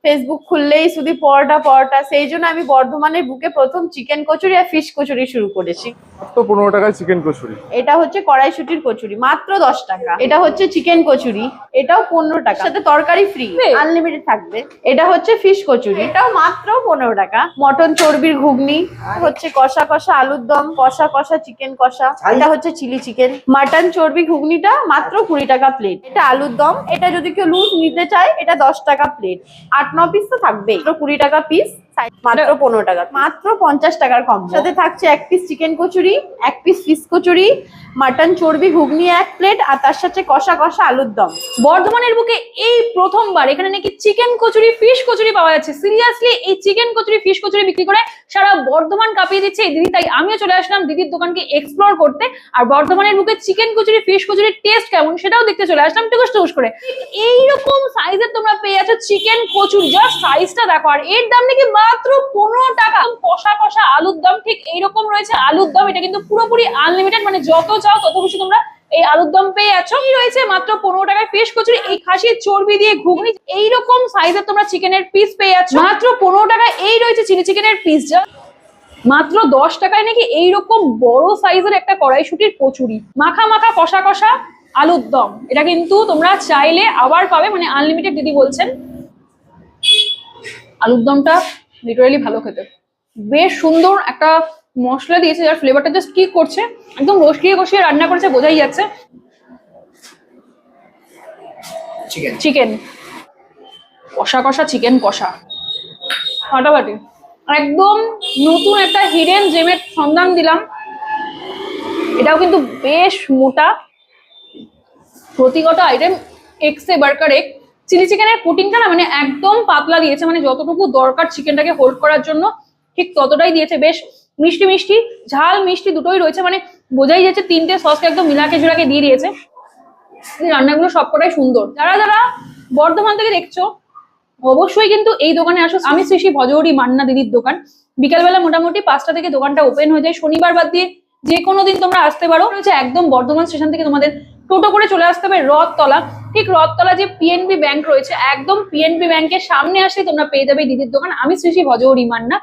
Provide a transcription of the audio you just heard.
Facebook খুললেই শুধু পরোটা পরোটা, সেই জন্য আমি বর্ধমানের বুকে প্রথম চিকেন কচুরি আর ফিশ কচুরি শুরু করেছি। মাত্র 15 টাকায় চিকেন কচুরি। এটা হচ্ছে কড়াইশুটির কচুরি, মাত্র 10 টাকা। এটা হচ্ছে চিকেন কচুরি, এটাও 15 টাকা, সাথে তরকারি ফ্রি, আনলিমিটেড থাকবে। এটা হচ্ছে ফিশ কচুরি, এটাও মাত্র 15 টাকা। মটন চর্বির ঘুগনি, হচ্ছে কষা কষা আলুর দম, কষা কষা চিকেন কষা, এটা হচ্ছে চিলি চিকেন। মাটন চর্বি ঘুগনিটা মাত্র 20 টাকা প্লেট। এটা আলুর দম, এটা যদি কেউ লুজ নিতে চায় এটা 10 টাকা প্লেট। 8-9 পিস তো থাকবেই, 20 টাকা পিস, মাত্র 15 টাকা, মাত্র 50 টাকার কম। সাথে থাকছে 1 piece chicken kachori, 1 piece fish kachori, mutton চর্বি ঘুগনি 1 প্লেট, আর তার সাথে কষা কষা আলুর দম। বর্ধমানের বুকে এই প্রথমবার এখানে নাকি চিকেন কচুরি ফিশ কচুরি পাওয়া যাচ্ছে। সিরিয়াসলি এই চিকেন কচুরি ফিশ কচুরি বিক্রি করে সারা বর্ধমান কাঁপিয়ে দিচ্ছে এই দিদি, তাই আমিও চলে আসলাম দিদির দোকানকে এক্সপ্লোর করতে। আর বর্ধমানের বুকে চিকেন কচুরি ফিশ কচুরির টেস্ট কেমন সেটাও দেখতে চলে আসলাম টুকুস টুকুস করে। এইরকম সাইজের তোমরা পেয়ে যাচ্ছ চিকেন কচুরি, জাস্ট সাইজটা দেখো, আর এর দাম নাকি মাত্র 15 টাকা। কষা কষা আলুর দম, ঠিক এইরকম রয়েছে আলুর দম, এটা কিন্তু পুরোপুরি আনলিমিটেড, মানে যত চাও তত বেশি তোমরা এই আলুর দম পেয়ে যাচ্ছ। এই রয়েছে মাত্র 15 টাকায় ফিশ কচুরি, এই খাসির চর্বি দিয়ে ঘুগনি, এইরকম সাইজের তোমরা চিকেনের পিস পেয়ে যাচ্ছ মাত্র 15 টাকায়। এই রয়েছে চিলি চিকেনের পিস, যা মাত্র 10 টাকায় নাকি এইরকম বড় সাইজের একটা কড়াইশুটির কচুরি, মাখা মাখা কষা কষা আলুর দম, এটা কিন্তু তোমরা চাইলে আবার পাবে, মানে আনলিমিটেড দিদি বলছেন। আলুর দমটা লিটারালি ভালো খেতে, বেশ সুন্দর একটা মশলা দিয়েছে যার ফ্লেভারটা জাস্ট কি করছে, একদম রসিয়ে কষিয়ে রান্না করেছে, বোঝাই যাচ্ছে। চিকেন কষা কষা চিকেন কষা ফাটাফাটি, একদম নতুন একটা হিডেন জেমের সন্ধান দিলাম। এটাও কিন্তু বেশ মোটা, প্রতিগত আইটেম এক্সে বার্কার এক। চিলি চিকেনের কোটিংটা না মানে একদম পাতলা দিয়েছে, মানে যতটুকু দরকার চিকেনটাকে হোল্ড করার জন্য ঠিক ততটাই দিয়েছে। বেশ মিষ্টি মিষ্টি, ঝাল মিষ্টি দুটোই রয়েছে, মানে বোঝাই যাচ্ছে 3টে সসকে একদম মিলাকে জোড়াকে দিয়ে দিয়েছে। রান্নাগুলো সবকটাই সুন্দর। যারা যারা বর্ধমান থেকে দেখছো অবশ্যই কিন্তু এই দোকানে আসো, আমি শ্রী ভজহরি মান্না দিদির দোকান। বিকালবেলা মোটামুটি 5টা থেকে দোকানটা ওপেন হয়ে যায়, শনিবার বাদ দিয়ে যে কোনো দিন তোমরা আসতে পারো। রয়েছে একদম বর্ধমান স্টেশন থেকে তোমাদের টোটো করে চলে আসতে হবে রথতলা, ঠিক রথতলা যে পিএনবি ব্যাংক রয়েছে, একদম পিএনবি ব্যাংকের সামনে আসলে তোমরা পেয়ে যাবে দিদির দোকান। আমি শ্রী ভজহরি মান্না।